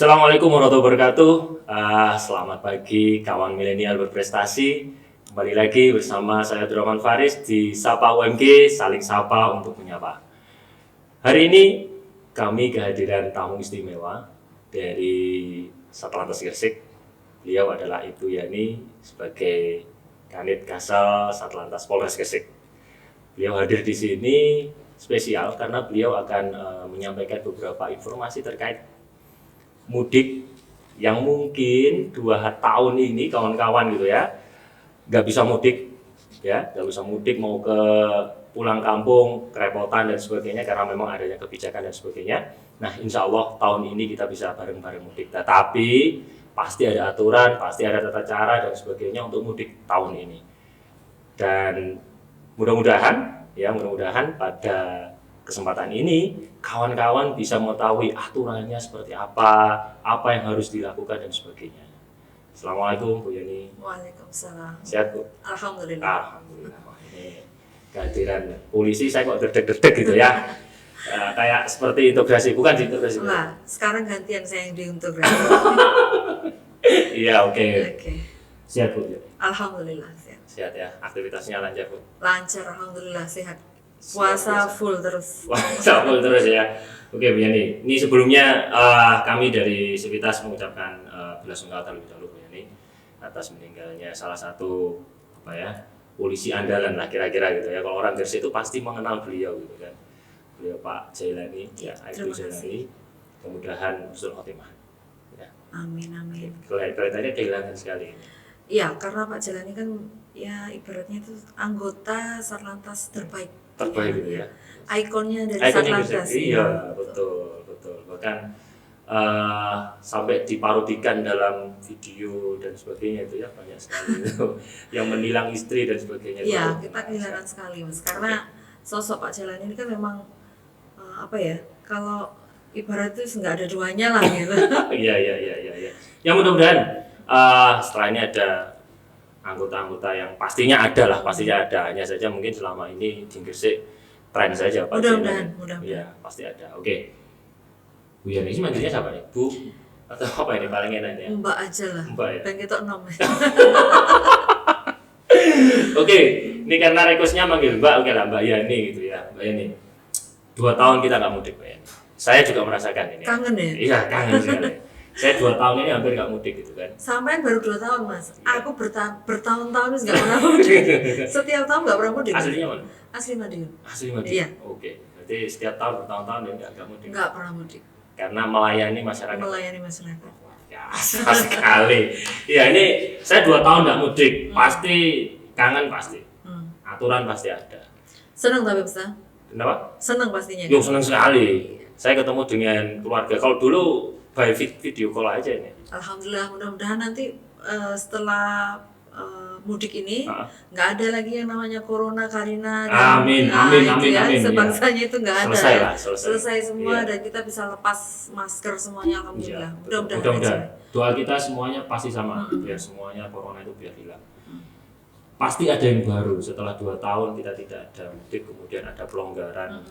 Assalamualaikum warahmatullahi wabarakatuh. Selamat pagi kawan milenial berprestasi. Kembali lagi bersama saya Abdurrahman Faris di Sapa UMG, saling sapa untuk menyapa. Hari ini kami kehadiran tamu istimewa dari Satlantas Gresik. Beliau adalah Ibu Yani sebagai Kanit Kasal Satlantas Polres Gresik. Beliau hadir di sini spesial karena beliau akan menyampaikan beberapa informasi terkait mudik yang mungkin 2 tahun ini kawan-kawan gitu ya nggak bisa mudik mau ke pulang kampung kerepotan dan sebagainya karena memang adanya kebijakan dan sebagainya. Nah, insya Allah tahun ini kita bisa bareng-bareng mudik, tetapi pasti ada aturan, pasti ada tata cara dan sebagainya untuk mudik tahun ini. Dan mudah-mudahan pada kesempatan ini kawan-kawan bisa mengetahui aturannya seperti apa yang harus dilakukan dan sebagainya. Assalamualaikum Bu Yani. Waalaikumsalam. Sehat Bu? Alhamdulillah. Alhamdulillah. Wah, ini kehadiran polisi saya kok derdek-derdek gitu ya. Kayak seperti integrasi, bukan sih integrasi? Nah, sekarang gantian saya yang diintegrasi. Iya, oke. Sehat Bu? Alhamdulillah sehat. Sehat ya. Aktivitasnya lancar Bu? Lancar, alhamdulillah sehat. Puasa full terus. Puasa full terus ya. Oke Bu Yani, ini sebelumnya kami dari Sivitas mengucapkan belasungkawa terlebih dahulu Bu Yani atas meninggalnya salah satu polisi andalan lah kira-kira gitu ya. Kalau orang Gresik itu pasti mengenal beliau gitu kan. Beliau Pak Jailani ya, Aibtu Jailani. Mudah-mudahan husnul khotimah. Ya. Amin. Kelihatannya kehilangan sekali. Iya, karena Pak Jailani kan ya ibaratnya itu anggota Satlantas terbaik Gitu ya. Ikonnya dari Ikonnya Satlantas. Iya, betul. Bahkan sampai diparodikan dalam video dan sebagainya itu ya, banyak sekali itu yang menilang istri dan sebagainya. Iya, kita kehilangan sekali Mas, karena sosok Pak Jailani ini kan memang kalau ibarat itu nggak ada duanya lah gitu. Iya. Ya mudah-mudahan setelah ini ada anggota-anggota yang pastinya ada. Hanya saja mungkin selama ini di Gresik tren saja Pak. Mudah-mudahan. Iya, pasti ada. Oke. Bu Yani ini manggilnya siapa nih? Bu atau apa ini paling enak ya? Mbak aja lah. Mbak ya. Dan kita 6. Oke, ini karena requestnya manggil Mbak, oke lah Mbak Yani gitu ya. Mbak Yani, 2 tahun kita nggak mudik Mbak Yani. Saya juga merasakan ini. Kangen ya? Iya, kangen sekali. Saya 2 tahun ini hampir nggak mudik gitu kan. Sampai baru 2 tahun Mas. Aku bertahun-tahun nggak pernah mudik. Setiap tahun nggak pernah mudik. Aslinya mana? Asli Madiun. Iya. Oke, berarti setiap tahun bertahun-tahun ya nggak mudik. Nggak pernah mudik. Karena melayani masyarakat. Ya, sekali. Ya ini saya 2 tahun nggak mudik, pasti kangen pasti. Aturan pasti ada. Seneng tapi Mas? Kenapa? Seneng pastinya. Yo seneng sekali. Saya ketemu dengan keluarga. Kalau dulu by video call aja ini. Alhamdulillah, mudah-mudahan nanti setelah mudik ini nggak ada lagi yang namanya corona, Karina. Amin. Sebangsanya itu nggak ada. Selesai semua dan kita bisa lepas masker semuanya. Alhamdulillah. Mudah-mudahan. Doa kita semuanya pasti sama. Biar semuanya corona itu biar hilang. Pasti ada yang baru setelah 2 tahun kita tidak ada mudik, kemudian ada pelonggaran.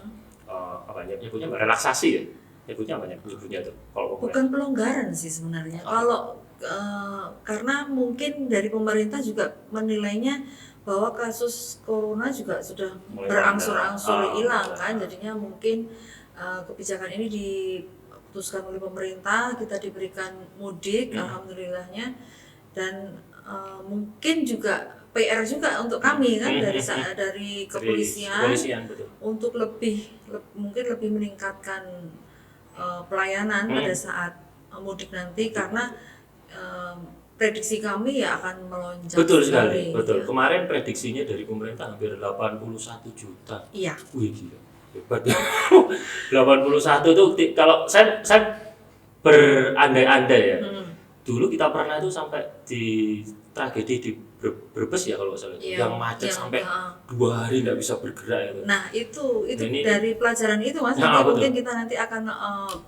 Nyebutnya relaksasi ya. Nyebutnya tuh. Bukan pelonggaran sih sebenarnya. Kalau karena mungkin dari pemerintah juga menilainya bahwa kasus corona juga sudah berangsur-angsur hilang kan, jadinya mungkin kebijakan ini diputuskan oleh pemerintah, kita diberikan mudik, alhamdulillahnya, dan mungkin juga PR juga untuk kami kan dari kepolisian betul. Untuk mungkin lebih meningkatkan pelayanan pada saat mudik nanti karena prediksi kami ya akan melonjak. Betul sekali, betul. Ya. Kemarin prediksinya dari pemerintah hampir 81 juta. Iya. Wih gila, hebat. 81 tuh kalau saya berandai-andai ya. Dulu kita pernah itu sampai di tragedi di Brebes ya kalau salah. Yang macet sampai 2 hari nggak bisa bergerak itu. Nah itu ini, dari pelajaran itu Mas. Mungkin kita nanti akan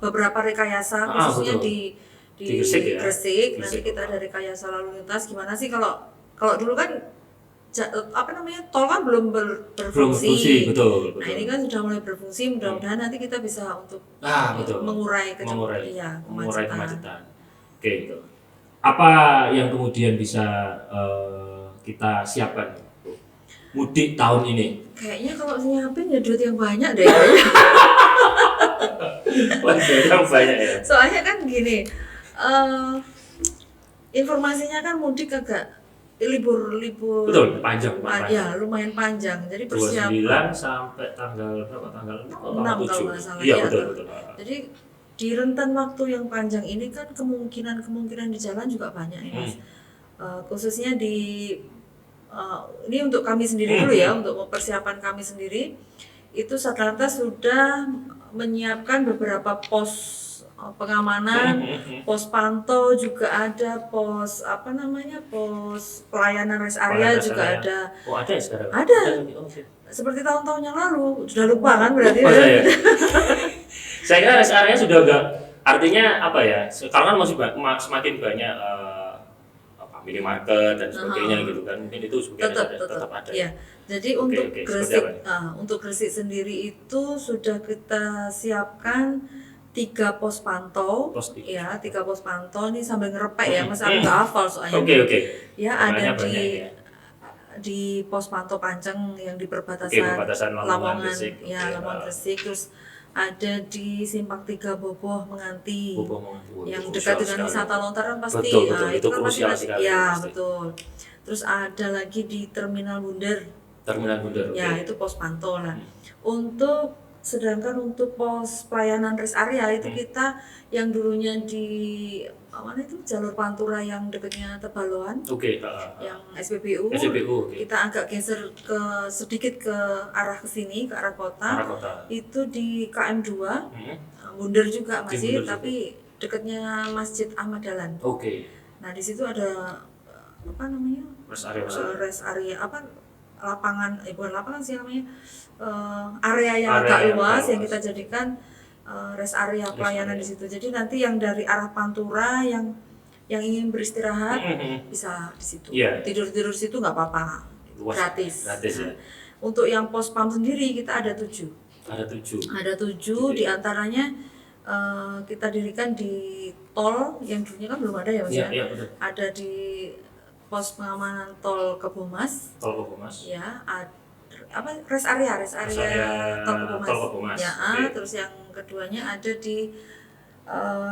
beberapa rekayasa khususnya di Gresik ya. Gresik. Nanti kita ada rekayasa lalu lintas gimana sih kalau dulu kan tol kan belum Belum berfungsi. berfungsi, betul. Nah ini kan sudah mulai berfungsi, mudah-mudahan nanti kita bisa untuk Betul. mengurai mengurai kemacetan. Oke. Gitu. Apa yang kemudian bisa kita siapkan mudik tahun ini? Kayaknya kalau nyiapin ya duit yang banyak deh. Wah, yang banyak ya. Soalnya kan gini, informasinya kan mudik agak libur. Betul, panjang. Ya lumayan panjang. Jadi 29 sampai tanggal berapa? Tanggal 6 kalau 7. nggak salah. Iya, Ya, betul. Jadi di rentan waktu yang panjang ini kan kemungkinan di jalan juga banyak ya Mas. Khususnya ini untuk kami sendiri dulu ya, untuk persiapan kami sendiri itu Satlantas sudah menyiapkan beberapa pos pengamanan, pos pantau juga ada, pos pelayanan rest area juga ada. Oh, ada ya sekarang? Ada. Oh, okay. Seperti tahun-tahun yang lalu, sudah lupa kan berarti. Saya. Saya kira rest area sudah enggak, artinya apa ya? Sekarang kan masih semakin banyak minimarket dan sebagainya gitu kan, mungkin itu tetap ada. Ya. Jadi untuk Gresik sendiri itu sudah kita siapkan 3 pos pantau, 3 pos pantau nih sambil ngerepek ya, Mas aku nggak hafal soalnya. Oke. Ya ada di pos pantau Panceng yang di perbatasan Lamongan, Lamongan Gresik, terus ada di Simpang 3 Boboh Menganti, yang dekat dengan wisata lontaran pasti. Betul, itu kan krusial sekali. Ya betul. Terus ada lagi di Terminal Bundar. Ya itu pos pantau lah. Sedangkan untuk pos pelayanan rest area itu kita yang dulunya di mana itu jalur Pantura yang dekatnya Tebaloan, yang SPBU, kita agak geser sedikit ke arah kesini, ke arah kota. Itu di KM 2, Bundar juga masih, tapi dekatnya Masjid Ahmad Dahlan. Nah di situ ada rest area lapangan, bukan lapangan sih namanya, area yang agak luas yang kita jadikan rest area pelayanan di situ. Jadi nanti yang dari arah Pantura yang ingin beristirahat bisa di situ. Tidur situ nggak apa-apa, gratis. Ya. Untuk yang pos pam sendiri kita ada 7. Ada 7 diantaranya kita dirikan di tol yang dulunya kan belum ada ya Mas ya. Ada di pos pengamanan tol Kebomas. Ya, rest area tol Kebomas. Ya, terus yang keduanya ada di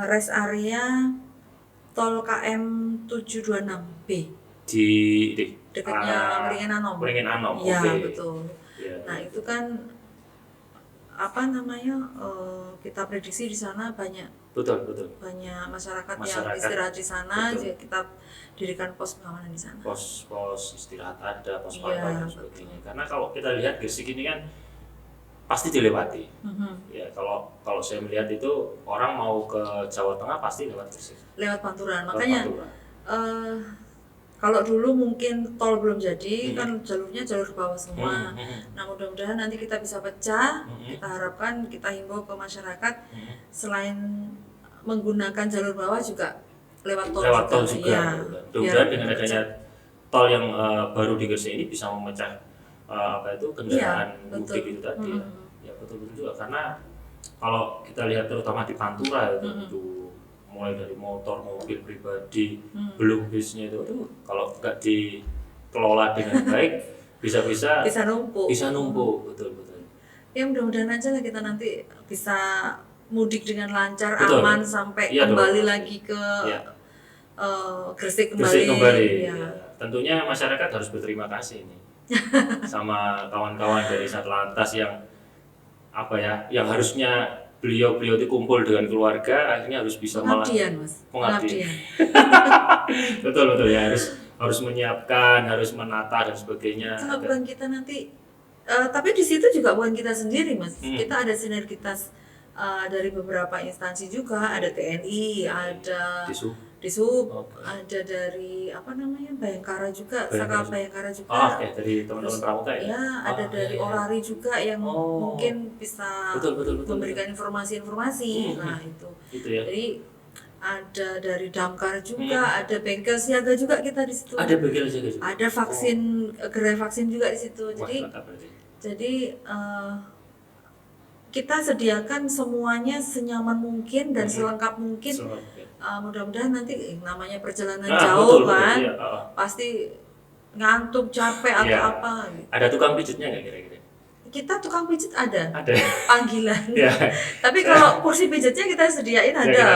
rest area tol KM 726B. Di dekatnya Beringin Anom. Ya, betul. Nah, itu kan kita prediksi di sana banyak banyak masyarakat yang istirahat di sana, jadi kita dirikan pos pengamanan di sana. Pos istirahat ada, pos pantau dan sebagainya. Karena kalau kita lihat Gresik ini kan pasti dilewati. Ya kalau saya melihat itu orang mau ke Jawa Tengah pasti lewat Gresik. Lewat Pantura. Makanya kalau dulu mungkin tol belum jadi, kan jalurnya jalur bawah semua. Nah mudah-mudahan nanti kita bisa pecah. Kita harapkan, kita himbau ke masyarakat selain menggunakan jalur bawah juga lewat tol juga. Ya. Mudah-mudahan dengan adanya tol yang baru di Gresik ini bisa memecah kendaraan mudik itu tadi. Ya betul-betul juga, karena kalau kita lihat terutama di Pantura itu mulai dari motor, mobil pribadi, belum bisnya itu kalau nggak dikelola dengan baik bisa numpuk. Betul. Ya mudah-mudahan aja lah kita nanti bisa mudik dengan lancar, aman sampai kembali lagi ke Gresik kembali. Ya. Tentunya masyarakat harus berterima kasih ini sama kawan-kawan dari Satlantas yang yang harusnya beliau itu kumpul dengan keluarga, akhirnya harus bisa pengabdian. Betul ya, harus menyiapkan, harus menata dan sebagainya. Kalau bukan kita nanti, tapi di situ juga bukan kita sendiri Mas, kita ada sinergitas dari beberapa instansi juga, ada TNI, ada Disub, ada dari Bayangkara juga, Bayangkara juga. Dari teman-teman pramuka ya? Ya, ada dari Orari juga yang mungkin bisa betul. memberikan informasi-informasi. Nah itu. Ya. Jadi ada dari damkar juga, ada bengkel siaga juga kita di situ. Ada bengkel siaga juga. Ada vaksin, gerai vaksin juga di situ. Wah, Jadi mantap berarti. kita sediakan semuanya senyaman mungkin dan selengkap mungkin. Mudah-mudahan nanti namanya perjalanan jauh betul, kan, iya. pasti ngantuk, capek atau Iya. apa. Ada tukang pijitnya nggak kira-kira? Kita tukang pijit ada Ada. panggilan. Ya. Tapi kalau kursi pijitnya kita sediain ada, Ya?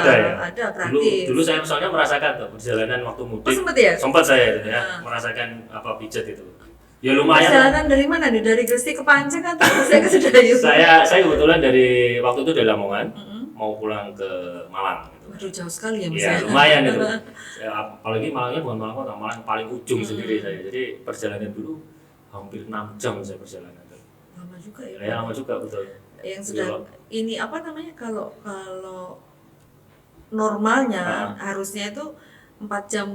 ada gratis. Dulu saya soalnya merasakan tuh perjalanan waktu mudik. Oh, sempet ya? Sempat saya itu ya, merasakan apa pijat itu. Ya lumayan. Perjalanan dari mana nih? Dari Gresik ke Panceng atau saya ke Sedayu? saya kebetulan dari waktu itu dari Lamongan mau pulang ke Malang gitu. Waduh, jauh sekali ya Mas. Ya lumayan itu. Apalagi Malangnya bukan Malang kota, Malang paling ujung sendiri saya. Jadi perjalanan dulu hampir 6 jam saya perjalanan. Lama juga ya. Ya lama juga betul. Yang sudah ini apa namanya, kalau normalnya harusnya itu 4 jam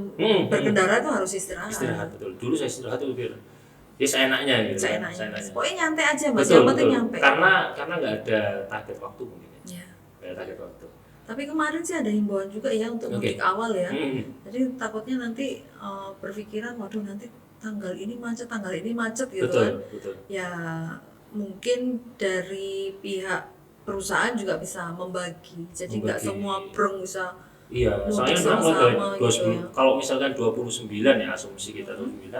berkendara tuh harus istirahat. Istirahat betul. Dulu saya istirahat itu biar ya seenaknya gitu. Seenaknya. Pokoknya nyantai aja Mas, Betul, yang penting betul. nyampe. Karena nggak ada target waktu mungkin. Ya. Nggak ada target waktu. Tapi kemarin sih ada himbauan juga ya untuk mudik awal ya. Jadi takutnya nanti berpikiran, waduh nanti tanggal ini macet gitu Betul, kan. betul. Ya mungkin dari pihak perusahaan juga bisa membagi. Jadi nggak semua brong bisa. Iya, mudik soalnya sama-sama memang gitu ya. kalau misalkan 29 ya asumsi kita 29,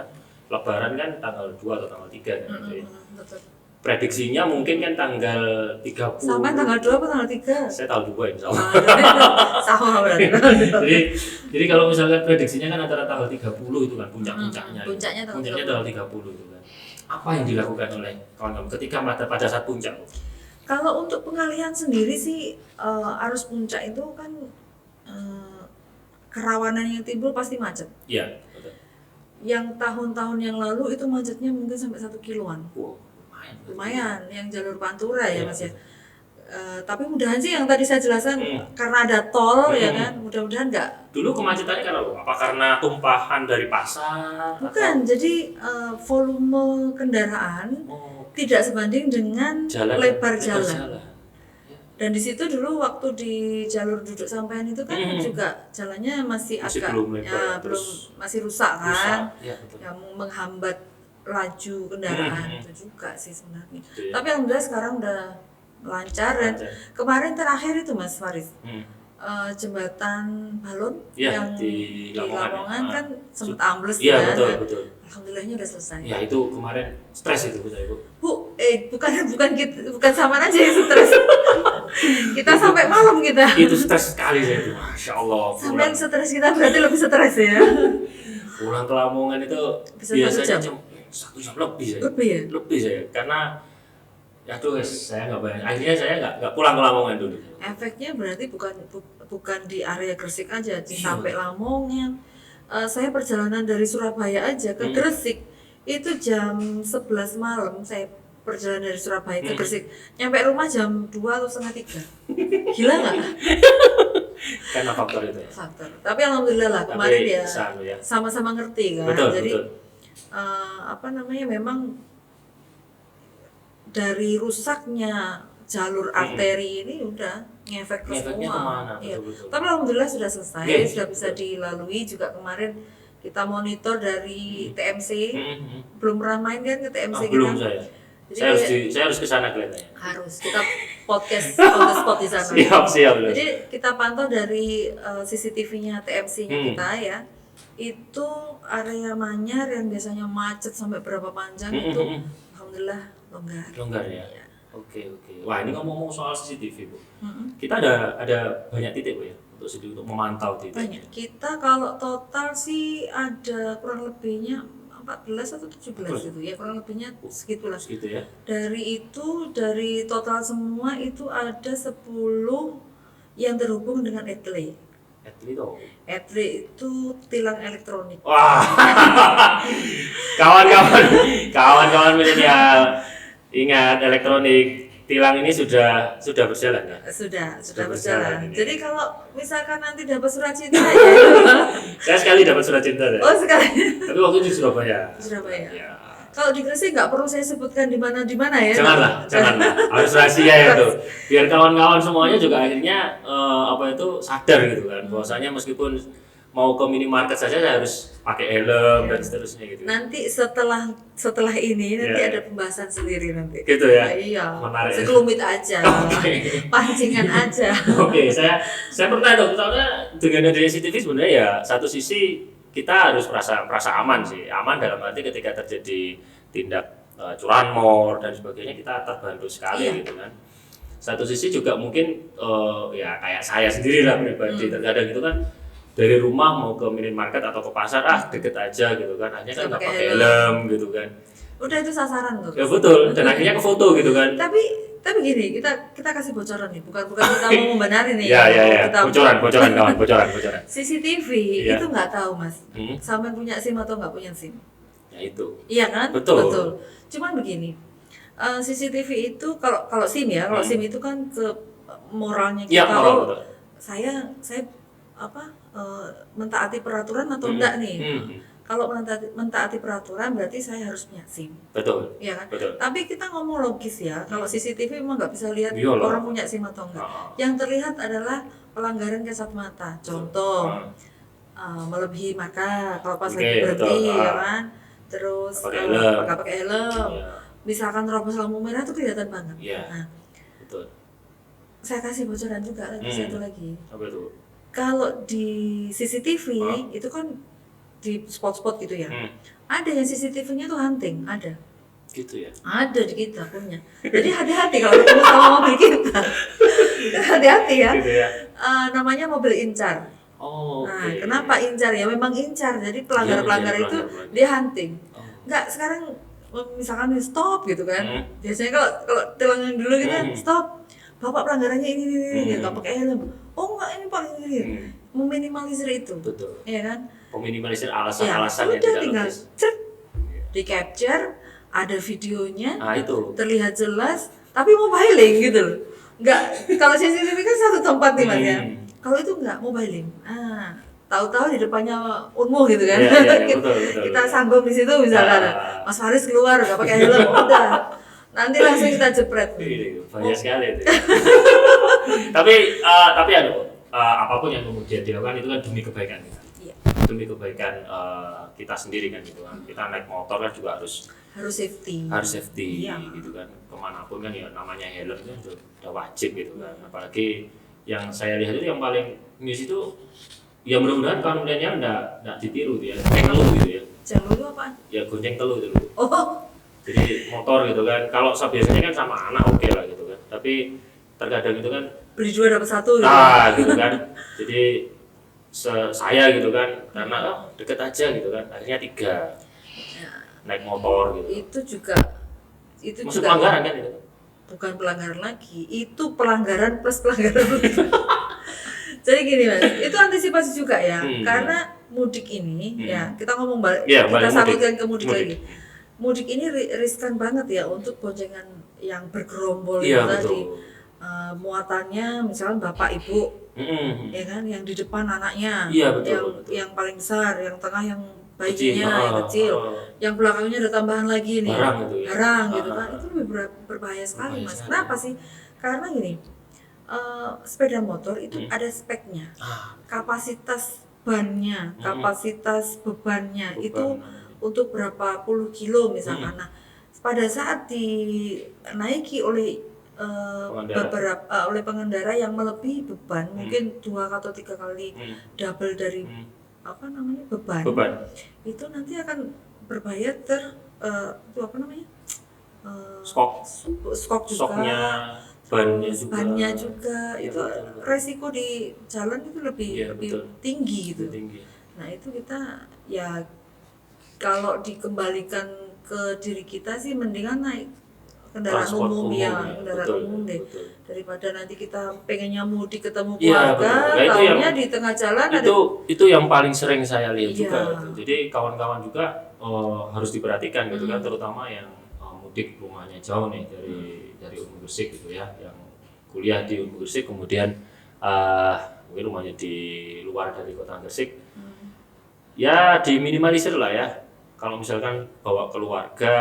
Lebaran kan tanggal 2 atau tanggal 3 kan gitu ya. Betul. Prediksinya mungkin kan tanggal 30. Sampai tanggal 2 atau tanggal 3? Saya tahu 2 insya Allah. Sama berarti. jadi kalau misalkan prediksinya kan antara tanggal 30 itu kan puncak-puncaknya. Puncaknya tanggal 30 itu kan. Apa yang dilakukan oleh kawan-kawan ketika pada saat puncak? Kalau untuk pengalihan sendiri sih arus puncak itu kan kerawanan yang timbul pasti macet. Iya, betul. Yang tahun-tahun yang lalu itu macetnya mungkin sampai 1 kiloan. Wow, lumayan yang jalur Pantura ya Mas ya. Tapi mudahan sih yang tadi saya jelaskan karena ada tol ya kan, mudah-mudahan enggak. Dulu kemacetannya karena apa? Karena tumpahan dari pasar? Bukan, jadi volume kendaraan tidak sebanding dengan lebar jalan. Dan di situ dulu waktu di jalur duduk sampean itu kan juga jalannya masih agak belum lebar, masih rusak kan, ya, betul. yang menghambat laju kendaraan itu juga sih sebenarnya. Gitu ya. Tapi alhamdulillah sekarang udah lancar dan kemarin terakhir itu Mas Faris jembatan Balon yang di Lamongan kan sempat ambles kan. Betul, betul. Alhamdulillahnya udah selesai. Ya itu kemarin stres itu saya Bu. Bukan sama aja yang stres. Kita sampai malam kita. Itu stres sekali saya itu. Masya Allah. Sampai stres kita berarti lebih stres ya. Pulang ke Lamongan itu bisa biasanya 1 jam lebih saya. Lebih saya karena ya tuh saya nggak bayang. Akhirnya saya nggak pulang ke Lamongan dulu. Efeknya berarti bukan di area Gresik aja, sampai Lamongan. Saya perjalanan dari Surabaya aja ke Gresik itu jam 11 malam saya perjalanan dari Surabaya ke Gresik. Nyampe rumah jam 2 atau setengah 3. Gila nggak? Karena faktor itu ya? Faktor. Tapi alhamdulillah lah kemarin ya sama-sama ngerti kan. Betul, jadi betul. Memang dari rusaknya jalur arteri ini udah ngefek ke semua. Iya. Tapi alhamdulillah sudah selesai, sudah bisa dilalui. Juga kemarin kita monitor dari TMC. Belum pernah main kan ke TMC kita? Belum saya. Jadi, saya harus ke sana kelihatannya. Harus. Kita podcast on the spot di sana. Siap. Jadi kita pantau dari CCTV-nya TMC-nya kita ya. Itu area Manyar yang biasanya macet sampai berapa panjang itu alhamdulillah longgar ya. Oke. Wah, ini ngomong soal CCTV Bu. Kita ada banyak titik Bu ya untuk memantau titik. Banyak. Kita kalau total sih ada kurang lebihnya 14 atau 17 gitu ya, kurang lebihnya segitulah. Segitu ya. Dari total semua itu ada 10 yang terhubung dengan ETLE. ETLE itu tilang elektronik. Wah. kawan-kawan milenial, ingat elektronik tilang ini sudah berjalan ya? Sudah berjalan. Ini. Jadi kalau misalkan nanti dapat surat cinta ya. Saya sekali dapat surat cinta ya. Oh, sekali. Tapi waktu itu di Surabaya. Ya. Kalau di Gresik nggak perlu saya sebutkan di mana ya. Janganlah, harus rahasia itu. Biar kawan-kawan semuanya juga akhirnya sadar gitu kan. Bahwasanya meskipun mau ke minimarket saja saya harus pakai helm dan seterusnya gitu. Nanti setelah ini nanti Ya. ada pembahasan sendiri nanti. Gitu ya. Iya. Menarik. Sekelumit aja. Pancingan aja. Oke, saya pernah dong, soalnya dengan adanya CCTV sebenarnya ya satu sisi kita harus merasa aman sih, aman dalam arti ketika terjadi tindak curanmor dan sebagainya kita terbantu sekali gitu kan. Satu sisi juga mungkin ya kayak saya sendiri lah pribadi terkadang itu kan dari rumah mau ke minimarket atau ke pasar deket aja gitu kan, akhirnya kan nggak pakai helm gitu kan. Udah itu sasaran tuh. Ya betul, dan akhirnya ke foto gitu kan. Tapi gini, kita kasih bocoran nih, bukan kita mau membenari nih. Ya. Kita Bocoran kawan, bocoran. CCTV itu nggak tahu mas, sampai punya SIM atau nggak punya SIM. Ya itu. Iya kan? Betul. Cuman begini, CCTV itu kalau SIM ya, kalau SIM itu kan ke moralnya kita. Betul. Saya mentaati peraturan atau enggak nih? Kalau mentaati peraturan berarti saya harus punya SIM. Betul. Iya kan? Betul. Tapi kita ngomong logis ya. Kalau CCTV memang nggak bisa lihat Iyalah. orang punya SIM atau enggak. Yang terlihat adalah pelanggaran kasat mata. Contoh, melebihi marka kalau pas lagi berhenti, ya kan? Terus nggak pakai helm. Misalkan terobos lampu merah itu kelihatan banget. Iya. Nah, Betul. saya kasih bocoran juga satu lagi. Apa itu? Kalau di CCTV itu kan di spot-spot gitu ya. Ada yang CCTV-nya tuh hunting, ada. Gitu ya. Ada di kita punya. Jadi hati-hati kalau ketemu sama mobil kita. Hati-hati ya. Gitu ya. Namanya mobil incar. Oh. Nah, Okay. kenapa incar ya? Memang incar. Jadi pelanggar-pelanggar itu dia hunting. Enggak, sekarang misalkan stop gitu kan. Biasanya kalau tilangan dulu gitu kan, stop. Bapak pelanggarannya ini nggak pakai helm. Oh enggak, ini paling ini. Meminimalisir itu. Betul. Iya kan? Meminimalisir alasan-alasan yang udah tidak tinggal logis. di capture, ada videonya, Itu. terlihat jelas, tapi mobiling gitu loh. Enggak, kalau CCTV kan satu tempat nih mas ya. Kalau itu enggak mobiling. Tahu-tahu di depannya Unmu gitu kan. Betul. Kita sanggup di situ misalkan. Mas Faris keluar nggak pakai helm, udah. Nanti langsung kita jepret. Bahaya sekali itu. Tapi apapun yang kemudian dilakukan itu kan demi kebaikan kita. Iya. Demi kebaikan kita sendiri kan gitu kan. Kita naik motor kan juga harus safety. Iya. Gitu kan. Kemanapun kan ya namanya helm kan udah wajib gitu kan. Apalagi yang saya lihat itu yang paling news itu ya mudah-mudahan kawan milenial enggak ditiru gitu ya. Telu gitu ya. Jalur itu apaan? Ya gonceng telu itu. Oh. Jadi motor gitu kan. Kalau biasanya kan sama anak oke lah gitu kan. Tapi terkadang itu kan Beli 2 dapat 1 gitu. gitu kan. Jadi saya gitu kan karena deket aja gitu kan. Akhirnya 3 naik motor gitu. Itu juga Masuk pelanggaran kan itu? Bukan pelanggaran lagi, itu pelanggaran plus pelanggaran. Jadi gini mas, itu antisipasi juga ya, karena mudik ini ya kita ngomong kita sambutkan ke mudik lagi. Mudik ini riskan banget ya untuk boncengan yang bergerombol itu tadi. Muatannya misalnya bapak ibu, ya kan, yang di depan anaknya, betul. yang paling besar, yang tengah yang bayinya yang kecil, yang belakangnya ada tambahan lagi nih, barang gitu kan, itu lebih berbahaya sekali mas. Kenapa sih? Karena gini, sepeda motor itu ada speknya, kapasitas bannya, kapasitas bebannya itu untuk berapa puluh kilo misalkan. Nah, pada saat dinaiki oleh oleh pengendara yang melebihi beban, mungkin 2 atau 3 kali double dari beban, itu nanti akan berbahaya skok juga, stoknya, bannya juga itu resiko di jalan itu lebih tinggi gitu. Nah itu kita ya kalau dikembalikan ke diri kita sih mendingan naik kendaraan umum deh, daripada nanti kita pengennya mudik ketemu keluarga, tahunya di tengah jalan itu yang paling sering saya lihat juga. Jadi kawan-kawan juga harus diperhatikan gitu kan, terutama yang mudik rumahnya jauh nih dari Unmu Gresik gitu ya, yang kuliah di Unmu Gresik kemudian mungkin rumahnya di luar dari kota Gresik. Ya diminimalisir lah ya. kalau misalkan bawa keluarga,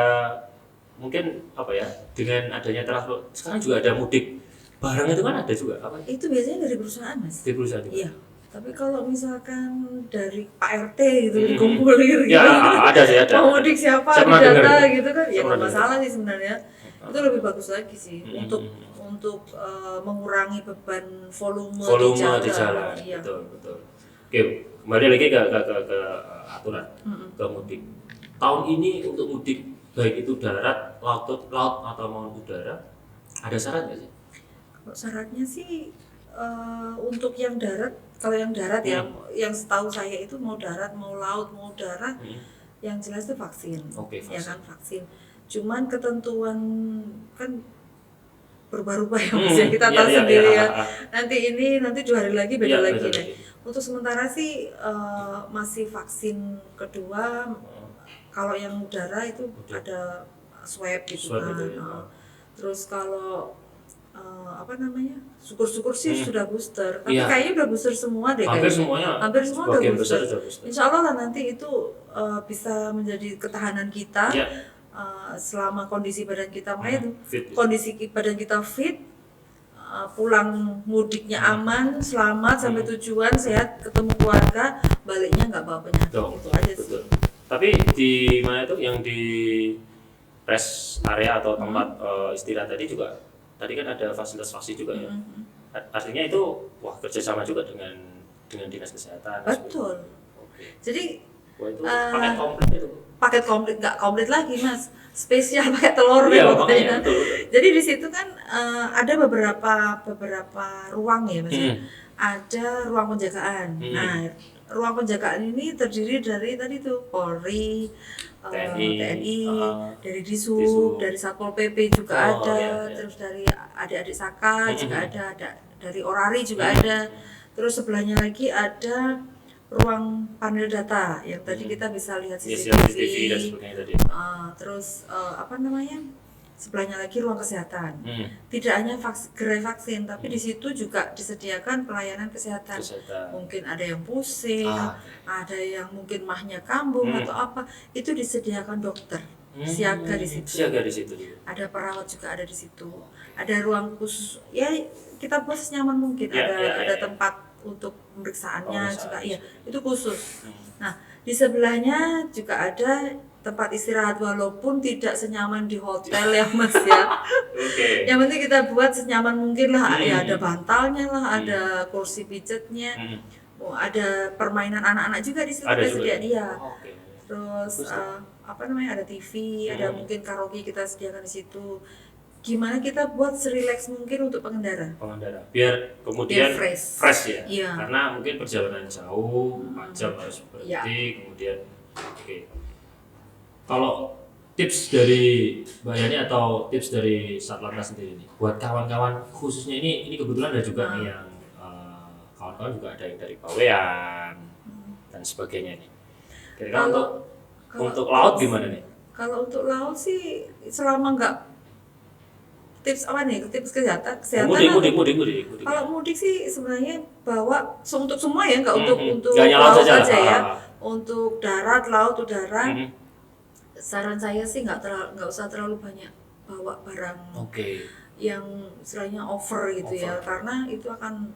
mungkin apa ya, dengan adanya transport sekarang juga ada mudik barang itu kan ada juga apa Itu biasanya dari perusahaan, Mas. di perusahaan juga? Iya. Tapi kalau misalkan dari Pak RT gitu dikumpulin gitu, Ya ada sih ada. mau mudik siapa Saya pernah didata dengar. gitu kan, ya Saya nggak pernah masalah sih sebenarnya. Itu lebih bagus lagi sih untuk mengurangi beban volume di jalan. Iya. Betul. Oke, kembali lagi ke aturan ke mudik. Tahun ini untuk mudik baik itu darat, laut atau maupun udara, ada syarat nggak sih? Kalau syaratnya sih untuk yang darat, kalau yang darat ya, yang setahu saya itu mau darat, mau laut, mau udara, yang jelas itu vaksin. Oke, Ya vaksin. kan vaksin. Cuman ketentuan kan berubah-ubah ya Mas ya, kita tahu sendiri ya. Nanti 2 hari lagi beda lagi beda deh. lagi. Untuk sementara sih masih vaksin kedua. Kalau yang udara itu ada swab gitu Swab kan. itu, ya. Terus kalau syukur-syukur sih sudah booster. Tapi Iya. kayaknya udah booster semua deh Hampir kayaknya. semuanya. Hampir semua udah Sebagian booster. besar sudah booster. Insya Allah lah nanti itu bisa menjadi ketahanan kita. Ya. Selama kondisi badan kita makanya itu Fit. kondisi badan kita fit, pulang mudiknya aman, selamat sampai tujuan, sehat, ketemu keluarga, baliknya nggak bawa penyakit. Itu aja sih. Betul. Tapi di mana itu yang di rest area atau tempat istirahat tadi juga, tadi kan ada fasilitas vaksin juga ya. Artinya itu kerjasama juga dengan dinas kesehatan. Betul. Oke. Jadi Wah itu paket komplit itu. paket komplit, nggak komplit lagi Mas, spesial pakai telur Iya, pokoknya. makanya, betul. Jadi di situ kan ada beberapa ruang ya Mas. Ada ruang penjagaan. Nah, ruang penjagaan ini terdiri dari tadi tuh Polri, TNI, dari Dishub, dari Satpol PP juga ada, iya. terus dari adik-adik Saka juga ada dari Orari juga ada. Terus sebelahnya lagi ada ruang panel data yang tadi kita bisa lihat CCTV dan sebagainya tadi. Terus sebelahnya lagi ruang kesehatan. Tidak hanya gerai vaksin, tapi di situ juga disediakan pelayanan kesehatan. Mungkin ada yang pusing, ada yang mungkin mahnya kambuh atau apa, itu disediakan dokter. Siaga di situ. Ada perawat juga ada di situ. Ada ruang khusus, ya kita buat senyaman mungkin. Ada tempat untuk pemeriksaannya juga, iya itu khusus. Nah di sebelahnya juga ada tempat istirahat walaupun tidak senyaman di hotel ya Mas ya. Yang penting kita buat senyaman mungkin lah, ya ada bantalnya lah, ada kursi pijetnya, ada permainan anak-anak juga di situ disediakan dia. Terus ada TV, ada mungkin karaoke kita sediakan di situ. Gimana kita buat serileks mungkin untuk pengendara biar kemudian fresh ya. Iya. Karena mungkin perjalanan jauh 4 jam harus berhenti. Kemudian kalau tips dari Mbak Yani atau tips dari Satlantas sendiri nih buat kawan-kawan, khususnya ini kebetulan ada juga nih yang kawan-kawan juga ada yang dari Bawean dan sebagainya nih. Kira-kira untuk laut gimana nih? Kalau untuk laut sih selama nggak tips kesehatan mudik. Kalau mudik sih sebenarnya bawa untuk semua ya, nggak untuk laut aja saja ya. Untuk darat, laut, udara, saran saya sih nggak usah terlalu banyak bawa barang yang istilahnya over gitu ya, karena itu akan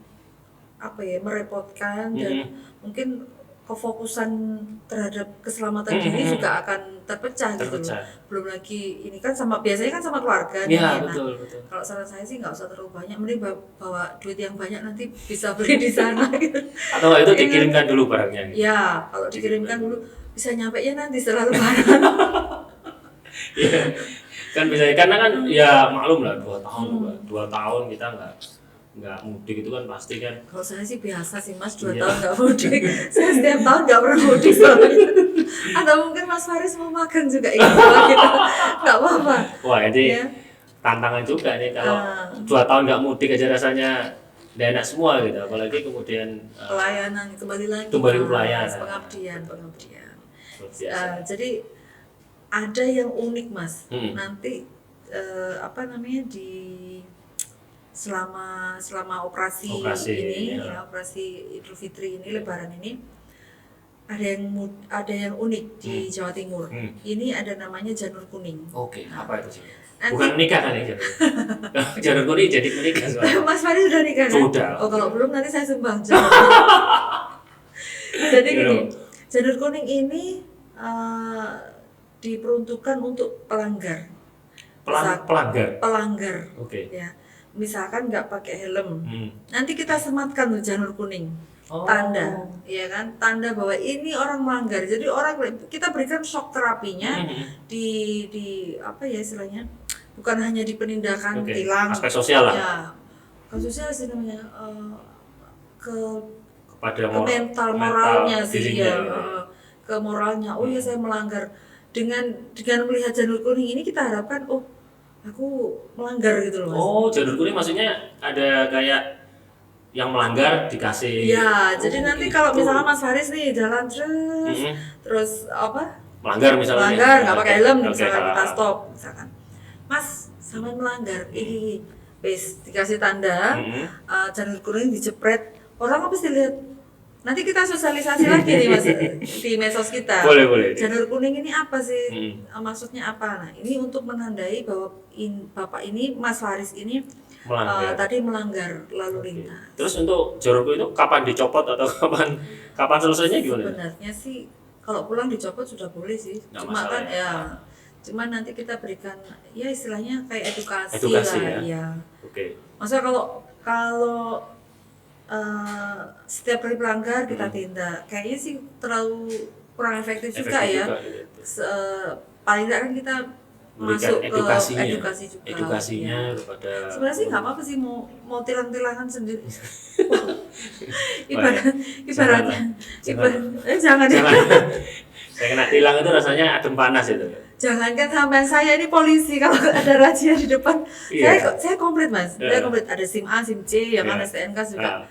merepotkan dan mungkin kefokusan terhadap keselamatan diri juga akan terpecah gitu loh. Belum lagi ini kan biasanya kan sama keluarga nih. Betul. Kalau saran saya sih nggak usah terlalu banyak, mending bawa duit yang banyak nanti bisa beli di sana gitu. Atau itu dikirimkan dulu barangnya gitu. Ya, kalau dikirimkan dulu bisa nyampe ya nanti setelah lebaran. Iya. Kan bisa, karena kan ya maklum lah 2 tahun kita nggak mudik itu kan pasti kan. Kalau saya sih biasa sih Mas, 2 tahun nggak mudik. Saya setiap tahun nggak pernah mudik soalnya. Atau mungkin Mas Faris mau makan juga gitu, nggak apa-apa. Wah ini tantangan juga nih kalau 2 tahun nggak mudik aja rasanya nggak enak semua gitu, apalagi kemudian pelayanan kembali lagi ke pelayanan, pengabdian. Jadi ada yang unik Mas, nanti di selama operasi ini. Ya, operasi Idul Fitri ini, Lebaran ini, ada yang unik di Jawa Timur. Ini ada namanya janur kuning. Oke, Nah, apa itu sih? nanti- Bukan menikah kan ya janur? Janur kuning jadi menikah soalnya. Mas Faris sudah nikah kan? Sudah. Oh kalau belum nanti saya sumbang. Janur. Jadi gini, janur kuning ini diperuntukkan untuk pelanggar. Pelanggar. Pelanggar. Oke. Ya, misalkan nggak pakai helm, nanti kita sematkan tuh janur kuning. Tanda, ya kan? Tanda bahwa ini orang melanggar. Jadi orang kita berikan shock terapinya di apa ya istilahnya? Bukan hanya di penindakan tilang. Aspek sosial lah. Ya, ke sosial sih namanya Kepada mental moralnya sih dirinya, ya, gitu. ke moralnya. Oh ya saya melanggar. Dengan melihat janur kuning ini kita harapkan aku melanggar gitu loh Mas. Oh, janur kuning maksudnya ada kayak yang melanggar dikasih. Ya, jadi nanti gitu. kalau misalnya Mas Faris nih jalan terus apa? Melanggar misalnya. Melanggar nggak pakai helm, Oke, misalkan kita stop, misalkan. Mas, sampai melanggar, wes dikasih tanda, janur kuning dijepret, orang pasti lihat. Nanti kita sosialisasi lagi nih Mas di medsos kita. Boleh. Janur kuning ini apa sih? Maksudnya apa? Nah, ini untuk menandai bahwa Bapak ini Mas Faris ini tadi melanggar lalu lintas. Terus untuk janur kuning itu kapan dicopot atau kapan selesainya gimana? Sebenarnya sih kalau pulang dicopot sudah boleh sih. Nggak Cuma masalah kan ya. cuma nanti kita berikan ya istilahnya kayak edukasi ya. lah ya. Oke. Maksudnya kalau setiap kali pelanggar kita tindak, kayaknya sih terlalu kurang efektif juga ya. Gitu. Paling tidak kan kita Memberikan masuk edukasinya, ke edukasi juga. edukasinya Ya. kepada. Sebenarnya sih nggak apa-apa sih mau tilang-tilangan sendiri. Ibaratnya jangan. Ya. Saya kena tilang itu rasanya adem panas itu. Jangankan sampai saya ini polisi kalau ada razia di depan, Iya. saya komplit Mas. Saya komplit, ada SIM A, SIM C, ya kan STNK juga.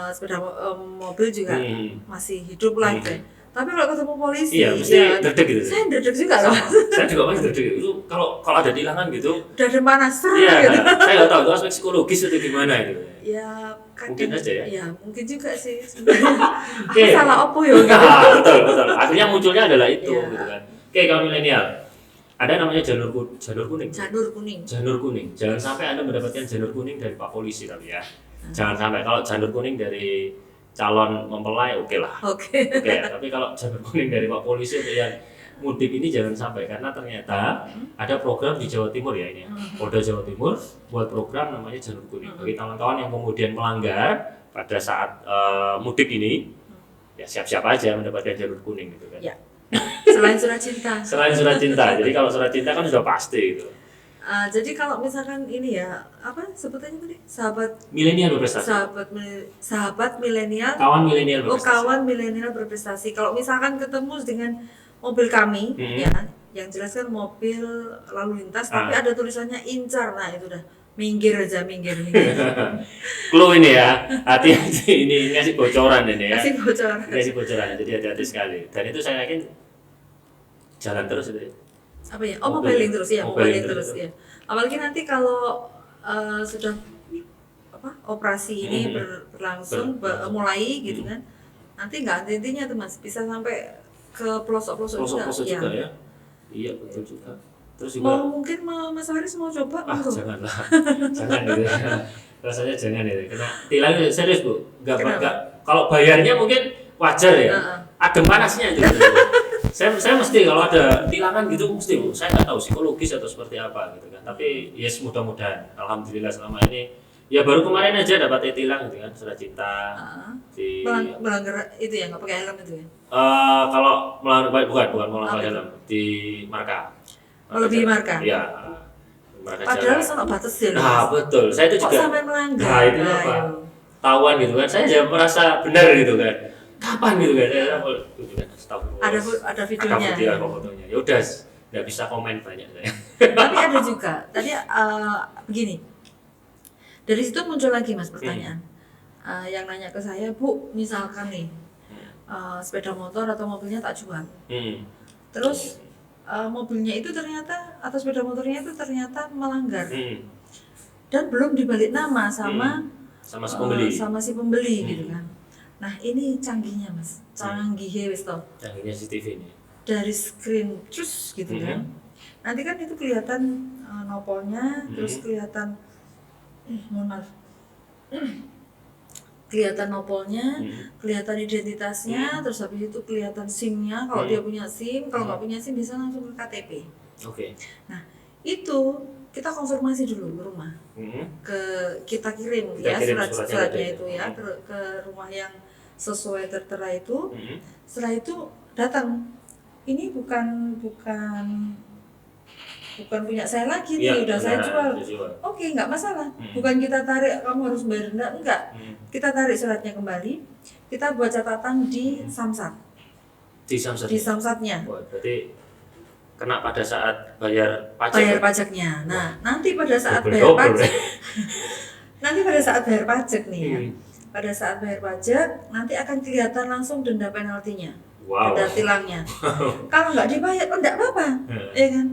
Sepeda mobil juga masih hidup lah gitu. Tapi kalau ketemu polisi, iya, mesti deg-deg gitu. Saya deg-deg juga loh. Saya juga masih deg-deg itu kalau ada tilangan gitu. Udah ada panas Iya, gitu. saya nggak tahu itu aspek psikologis itu gimana itu. Ya, mungkin aja ya. Ya, mungkin juga sih sebenarnya. Oke. Salah opo ya gitu. Nah, betul. Akhirnya munculnya adalah itu Iya. gitu kan. Oke, kaum milenial. Ada namanya janur kuning. Janur kuning. Jangan sampai Anda mendapatkan janur kuning dari Pak Polisi tapi ya. Jangan sampai. Kalau janur kuning dari calon mempelai oke lah. Oke. Tapi kalau janur kuning dari Pak Polisi untuk yang mudik ini jangan sampai, karena ternyata ada program di Jawa Timur ya ini. Polda Jawa Timur buat program namanya janur kuning. Bagi kawan-kawan yang kemudian melanggar pada saat mudik ini, ya siap-siap aja mendapatkan janur kuning gitu kan. Ya. Selain surat cinta. Selain surat cinta. Jadi kalau surat cinta kan sudah pasti gitu. Jadi kalau misalkan ini ya, apa sebutannya tadi? Sahabat Milenial berprestasi. Sahabat milenial. Kawan milenial berprestasi. Kawan milenial berprestasi. Kalau misalkan ketemu dengan mobil kami, ya, yang jelas kan mobil lalu lintas, tapi ada tulisannya incar, nah itu udah minggir. Clue ini ya, hati-hati ini ngasih bocoran ini ya. Ngasih bocoran, jadi hati-hati sekali. Dan itu saya yakin jalan terus itu. Apa ya? Mobiling terus ya, mobiling terus ya. Apalagi nanti kalau sudah operasi ini berlangsung mulai gitu kan. Nanti nggak henti-hentinya tuh Mas, bisa sampai ke pelosok-pelosok juga ya. Iya, betul juga. Terus juga mungkin Mas Haris mau coba janganlah. Jangan gitu ya. Rasanya jangan itu. Karena tilang serius, Bu. Enggak kalau bayarnya mungkin wajar ya. Adem panasnya itu. Saya mesti kalau ada tilangan gitu mesti, Bu. Saya nggak tahu psikologis atau seperti apa gitu kan. Tapi yes, mudah-mudahan alhamdulillah selama ini ya baru kemarin aja dapat tilang gitu kan, surat cinta. Melanggar itu ya, nggak pakai helm itu ya. Kalau melanggar bukan melanggar helm di marka. Lebih marka. Iya. Padahal sama batas ya. Nah, betul. Saya itu juga. Kok sampai melanggar? Nah, itu apa? Tahuan gitu kan. Saya juga merasa benar gitu kan. Kapan gitu kan? Ada videonya. Ada fotonya. Ya udah, nggak bisa komen banyak saya. Tapi ada juga. Tadi begini. Dari situ muncul lagi Mas pertanyaan. Yang nanya ke saya, Bu, misalkan nih sepeda motor atau mobilnya tak jual. Terus mobilnya itu ternyata atau sepeda motornya itu ternyata melanggar. Dan belum dibalik nama sama si pembeli. Sama si pembeli gitu kan. Nah ini canggihnya mas, canggihnya wis toh. Canggihnya CCTV ini. Dari screen terus gitu kan. Nanti kan itu kelihatan nopolnya, terus kelihatan mohon maaf. Kelihatan nopolnya, kelihatan identitasnya, terus habis itu kelihatan SIM-nya kalau dia punya SIM, kalau nggak punya SIM bisa langsung ke KTP. Oke. Nah itu kita konfirmasi dulu ke rumah, kita kirim ya suratnya itu ya ke rumah yang sesuai tertera itu. Setelah itu datang, ini bukan punya saya lagi nih, udah saya jual. Oke, nggak masalah. Bukan kita tarik, kamu harus bayar denda, enggak. Kita tarik suratnya kembali, kita buat catatan di Samsat. Di Samsatnya. Berarti kena pada saat bayar pajak. Bayar pajaknya. Nah, nanti pada saat bayar pajak. Nanti pada saat bayar pajak nih ya. Pada saat bayar pajak nanti akan kelihatan langsung denda penaltinya. Denda tilangnya. Kalau nggak dibayar, enggak apa-apa. Ya kan?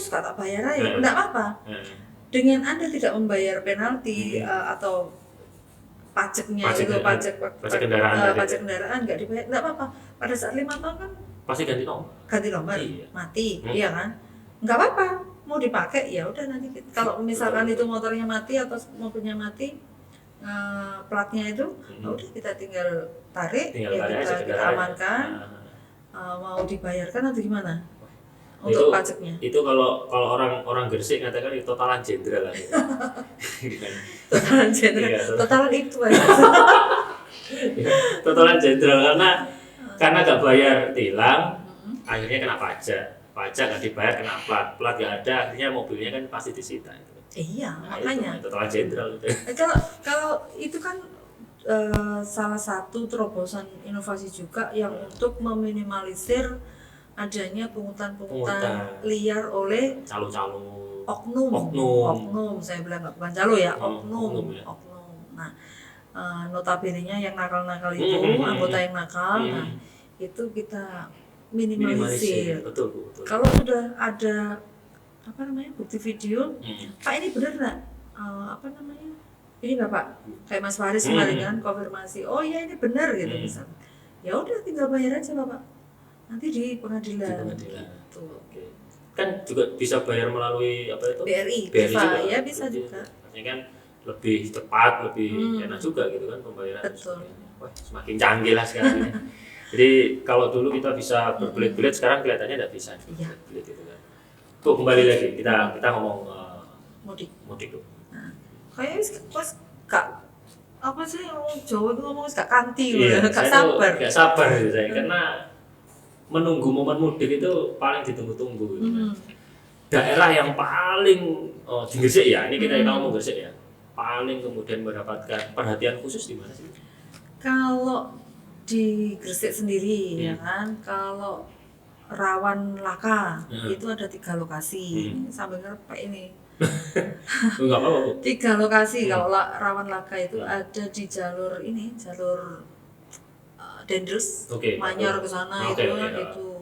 Tak bayar aja, enggak apa-apa. Dengan Anda tidak membayar penalti atau pajaknya itu pajak kendaraan nggak dibayar, enggak apa-apa. Pada saat 5 tahun kan pasti ganti nomor, mati, iya kan? Nggak apa-apa, mau dipakai ya udah nanti kalau misalkan itu motornya mati atau mobilnya mati, platnya itu, udah kita tinggal tarik, kita amankan, mau dibayarkan atau gimana untuk pajaknya? Itu kalau orang Gresik katakan itu totalan jenderal lah. Totalan jenderal, totalan itu aja. Totalan jenderal karena nggak bayar tilang, akhirnya kena pajak nggak dibayar, kena plat nggak ada, akhirnya mobilnya kan pasti disita. Iya, makanya. Totalan jenderal. Kalau itu kan salah satu terobosan inovasi juga yang untuk meminimalisir adanya pungutan liar oleh calo-calo oknum. Saya bilang bukan calo ya, oknum. Nah, notabene-nya yang nakal-nakal itu, anggota yang nakal, nah itu kita minimalisir. Betul. Kalau sudah ada bukti video, Pak ini benar nggak? Ini Bapak, kayak Mas Faris kemarin kan konfirmasi, oh iya ini benar gitu misalnya. Ya udah tinggal bayar aja Bapak. Nanti di pengadilan. Gitu. Oke. Kan juga bisa bayar melalui BRI juga. Ya bisa juga. Maksudnya kan lebih cepat, lebih enak juga gitu kan pembayaran. Betul. Wah, semakin canggih lah sekarang ini. Jadi kalau dulu kita bisa berbelit-belit, sekarang kelihatannya tidak bisa berbelit gitu kan. Tuh kembali lagi kita ngomong mudik tuh. Nah, kayaknya pas gak apa sih ngomong Jawa itu ngomong gak kanti gak sabar gitu saya karena menunggu momen mudik itu paling ditunggu-tunggu gitu. Daerah yang paling di Gresik ya, ini kita ngomong Gresik ya, paling kemudian mendapatkan perhatian khusus di mana sih? Kalau di Gresik sendiri ya kan, kalau rawan laka itu ada 3 lokasi. Sambil ngerepek ini. Enggak apa-apa, Bu. 3 lokasi kalau rawan laka itu ada di jalur Dendels, Manyar ke sana itu.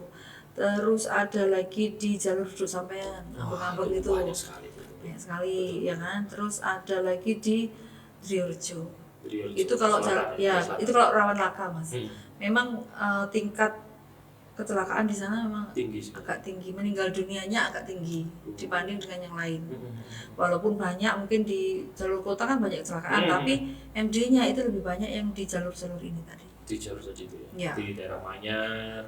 Terus ada lagi di jalur duduk sampean, Ambung-ambung itu. Banyak sekali ya kan. Terus ada lagi di Driorejo. Itu kalau itu kalau rawan laka, Mas. Memang tingkat kecelakaan di sana memang agak tinggi, meninggal dunianya agak tinggi dibanding dengan yang lain. Walaupun banyak mungkin di jalur kota kan banyak kecelakaan, tapi MD-nya itu lebih banyak yang di jalur-jalur ini tadi. Di jalur saja itu ya? Di daerah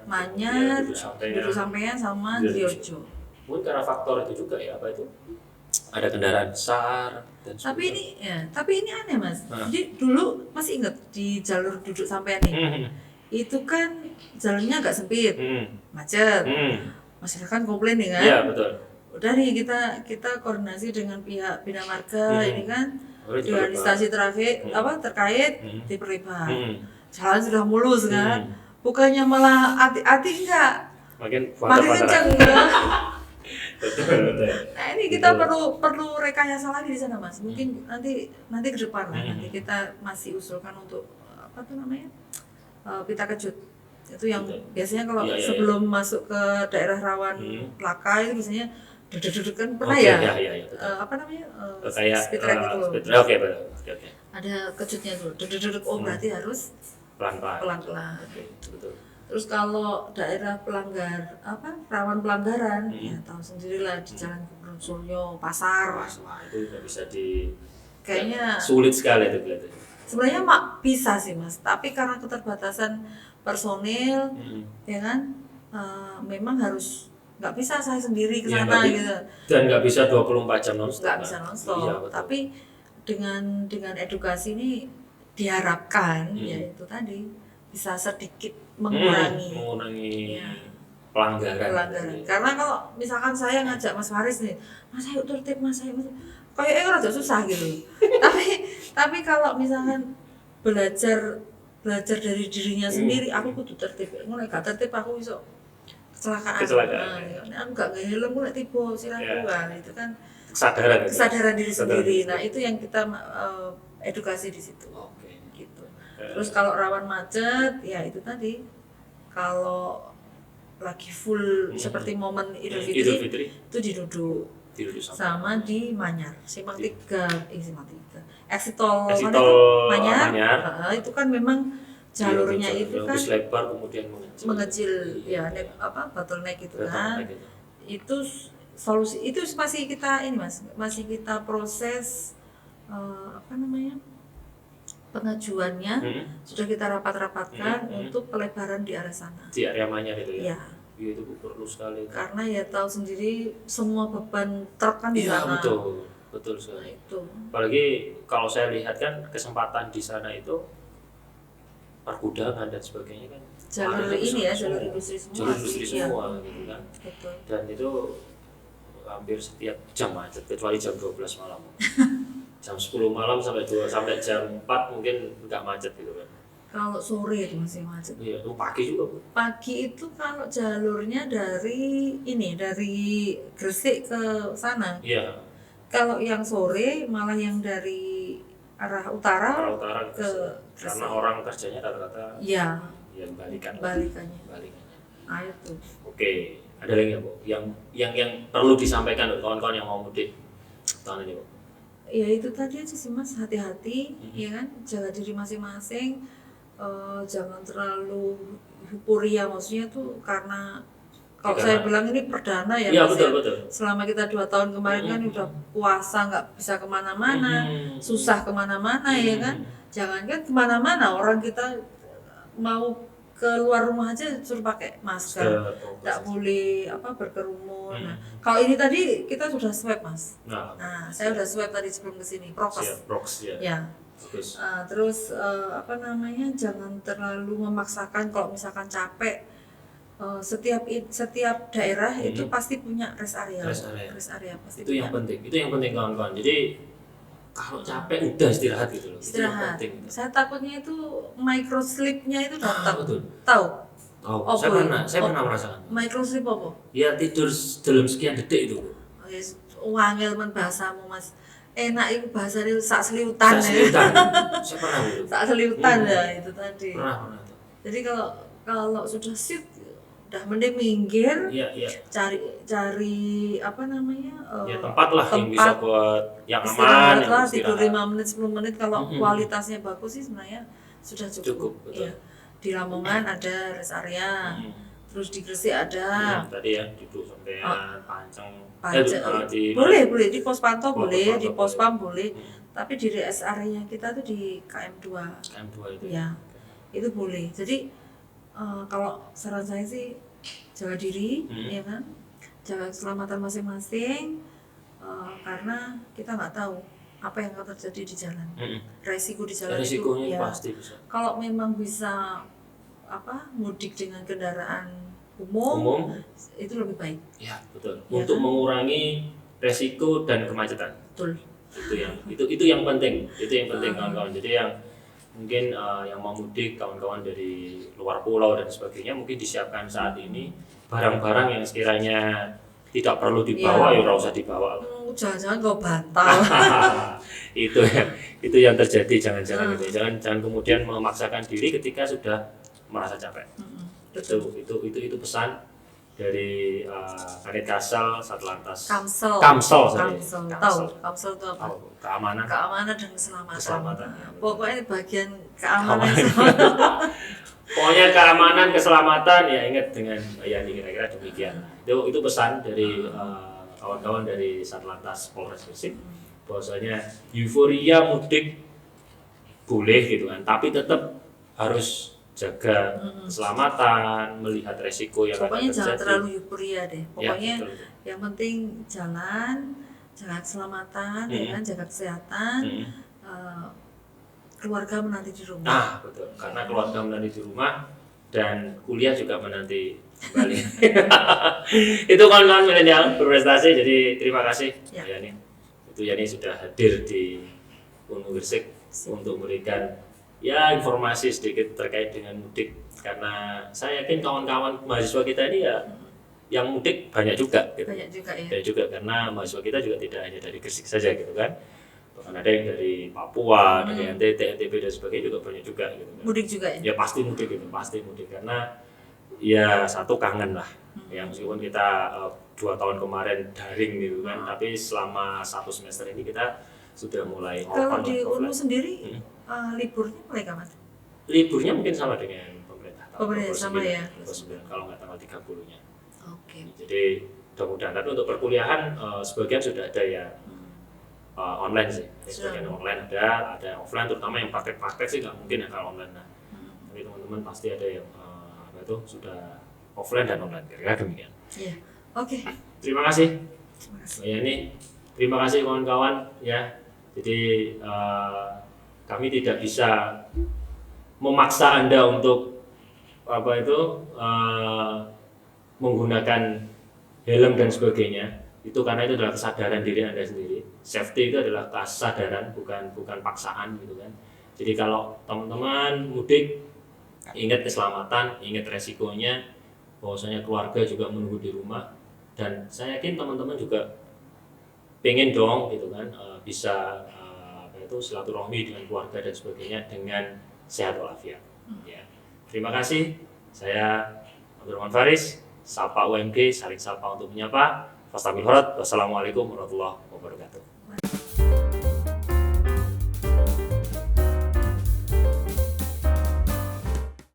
Manyar, Duduk Sampean sama Driorejo. Mungkin karena faktor itu juga ya, apa itu? Ada kendaraan besar dan tapi ini aneh Mas. Jadi dulu masih ingat di jalur Duduk Sampean ini. Itu kan jalannya agak sempit, macet. Masyarakat komplain nih kan? Iya, betul. Udah nih kita koordinasi dengan pihak Bina Marga ini kan, dengan instansi trafik terkait diperlebar. Jalan sudah mulus kan, bukannya malah hati-hati enggak, makin kencang enggak. Betul. Nah ini kita perlu rekayasa lagi di sana Mas. Mungkin nanti ke depan lah, nanti kita masih usulkan untuk pita kejut. Itu yang biasanya kalau sebelum masuk ke daerah rawan laka itu biasanya duduk kan pernah kayak speed trap itu. Oke. Ada kejutnya dulu, duduk berarti harus pelan-pelan. pelan-pelan. Oke, betul. Terus kalau daerah rawan pelanggaran, ya tahu sendirilah di Jalan Gubernur Suryo, pasar. Wah, itu nggak bisa di Kayaknya sulit sekali itu kelihatannya. sebenarnya bisa sih Mas, tapi karena keterbatasan personil, ya kan, memang harus nggak bisa saya sendiri ke Ya, sana nggak gitu. Dan nggak bisa 24 jam non-stop. Nggak kan? bisa nonstop. Iya, betul. Tapi dengan edukasi ini diharapkan ya itu tadi bisa sedikit mengurangi mengurangi Ya. pelanggaran. Karena kalau misalkan saya ngajak Mas Faris nih, Mas ayo tertib Mas, ayo Mas. Kayaknya rada susah gitu. tapi kalau misalkan belajar dari dirinya sendiri, aku kudu tertib. Mulai gak tertib aku bisa kecelakaan. Nah, aku gak ngehelm, aku nek tiba siraku kan itu kan kesadaran diri sendiri. Nah, itu yang kita edukasi di situ. Oke. Gitu. Terus kalau rawan macet, ya itu tadi. Kalau lagi full seperti momen Idul Fitri itu diduduk sama di Manyar, Simpang 3, exit tol Manyar. Itu kan memang jalurnya itu kan lebar kemudian mengecil ya, bottleneck itu kan. Itu solusi itu masih kita masih kita proses pengajuannya sudah kita rapat-rapatkan untuk pelebaran di arah sana. Di area Manyar itu ya. Iya. Iya, itu perlu sekali. Karena ya tahu sendiri semua beban truk kan di Iya, sana. betul sekali. Itu. Apalagi kalau saya lihat kan kesempatan di sana itu pergudangan dan sebagainya kan. Jalur ini ya, jalur industri semua. Jalur industri Iya. semua gitu kan. Betul. Dan itu hampir setiap jam macet kecuali jam 12 malam. Jam 10 malam sampai jam 4 mungkin nggak macet gitu kan. Kalau sore itu masih macet. Iya, itu pagi juga, Bu. Pagi itu kalau jalurnya dari Gresik ke sana. Iya. Kalau yang sore malah yang dari arah utara ke Gresik. karena orang kerjanya rata-rata ya balikannya. Nah, itu. Oke, ada lagi nggak, Bu? Yang perlu disampaikan untuk kawan-kawan yang mau mudik tahun ini, Bu? Ya itu tadi aja sih Mas, hati-hati ya kan, jaga diri masing-masing, jangan terlalu euforia, maksudnya tuh karena kalau saya bilang ini perdana ya Mas, betul. Selama kita 2 tahun kemarin kan udah puasa nggak bisa kemana-mana, susah kemana-mana ya kan, jangankan kemana-mana, orang kita mau keluar rumah aja suruh pakai masker, nggak boleh berkerumun. Nah, kalau ini tadi kita sudah swab Mas. Nah, saya udah swab tadi sebelum kesini, prokes. Ya. Terus jangan terlalu memaksakan. Kalau misalkan capek, setiap daerah itu pasti punya rest area pasti. Itu yang penting kawan-kawan. Jadi kalau capek udah istirahat gitu loh. Istirahat. Itu yang penting. Saya takutnya itu micro sleep-nya itu betul. Tahu? Saya pernah merasakan. Micro sleep apa? Ya tidur dalam sekian detik itu. Yes, wangel men bahasamu Mas. Enak itu bahasanya sak seliutan. Saya pernah gitu. Sak seliutan ya itu tadi. Pernah. Jadi kalau sudah shift udah mending minggir, cari tempat lah yang bisa buat yang aman, lah, tidur 5 menit 10 menit kalau kualitasnya bagus sih sebenarnya sudah cukup. Betul. Ya. Di Lamongan ada rest area, terus di Gresik ada. Tadi ya duduk sampai pancang. Boleh di pos pantau boleh, di pos pam boleh, tapi di rest area kita tuh di KM2 itu ya, itu boleh. Jadi kalau saran saya sih jaga diri, ya kan, jaga keselamatan masing-masing, karena kita nggak tahu apa yang akan terjadi di jalan. Resiko di jalan resikonya itu ya, pasti bisa. Kalau memang bisa mudik dengan kendaraan umum itu lebih baik. Ya betul. Ya, untuk mengurangi resiko dan kemacetan. Betul. Itu yang penting. Itu yang penting kawan-kawan. Jadi yang mungkin yang mau mudik kawan-kawan dari luar pulau dan sebagainya mungkin disiapkan saat ini barang-barang yang sekiranya tidak perlu dibawa ya nggak usah dibawa. Jangan-jangan kau bantal. itu yang terjadi, jangan gitu. Jangan kemudian memaksakan diri ketika sudah merasa capek. Betul. Itu pesan dari Kanit Kasal Satlantas Kamsel. sorry. Tahu Kamsel itu apa? Oh, keamanan Dan keselamatan. Keselamatan. Pokoknya bagian keamanan. pokoknya keamanan keselamatan ya, ingat dengan ya kira-kira demikian. Itu pesan dari kawan-kawan dari Satlantas Polres Gresik, bahwasanya euforia mudik boleh gitu kan, tapi tetap harus jaga keselamatan, melihat resiko yang Pokoknya akan jangan terjadi. terlalu euforia deh. Pokoknya Ya, betul. yang penting jalan, jaga keselamatan, ya kan, jaga kesehatan, keluarga menanti di rumah. Nah, betul. Karena keluarga menanti di rumah dan kuliah juga menanti kembali. Itu kawan-kawan milenial berprestasi. Jadi terima kasih Ya. Yani. Itu Yani sudah hadir di UNU Gresik untuk memberikan ya informasi sedikit terkait dengan mudik, karena saya yakin kawan-kawan mahasiswa kita ini ya yang mudik banyak juga gitu. Banyak juga ya. Banyak juga karena mahasiswa kita juga tidak hanya dari Gresik saja gitu kan. Bahkan ada yang dari Papua, dari NTT, NTB dan sebagainya juga banyak juga gitu kan. Mudik juga ya. Ya pasti mudik gitu, pasti mudik karena ya satu kangen lah. Ya meskipun kita 2 tahun kemarin daring gitu kan, tapi selama 1 semester ini kita sudah mulai Kalau di offline. UNU sendiri liburnya mulai kapan? Liburnya mungkin sama dengan pemerintah. Pemerintah sama ya. 29, kalau nggak tanggal 30-nya. Oke. Jadi mudah-mudahan, tapi untuk perkuliahan sebagian sudah ada ya online sih. Sebagian online ada yang offline, terutama yang praktek-praktek sih nggak mungkin ya kalau online. Nah, tapi teman-teman pasti ada yang sudah offline dan online, kira-kira demikian. Iya. Oke. Terima kasih. Terima kasih. Ya ini terima kasih kawan-kawan ya. Jadi kami tidak bisa memaksa Anda untuk menggunakan helm dan sebagainya. Itu karena itu adalah kesadaran diri Anda sendiri. Safety itu adalah kesadaran, bukan paksaan gitu kan. Jadi kalau teman-teman mudik, ingat keselamatan, ingat resikonya, bahwasanya keluarga juga menunggu di rumah, dan saya yakin teman-teman juga pengen dong gitu kan bisa silaturahmi dengan keluarga dan sebagainya dengan sehat walafiat. Ya. Terima kasih. Saya Abdurrahman Faris, Sapa UMG, saling sapa untuk menyapa. Fastamil Horat. Wassalamualaikum warahmatullahi wabarakatuh.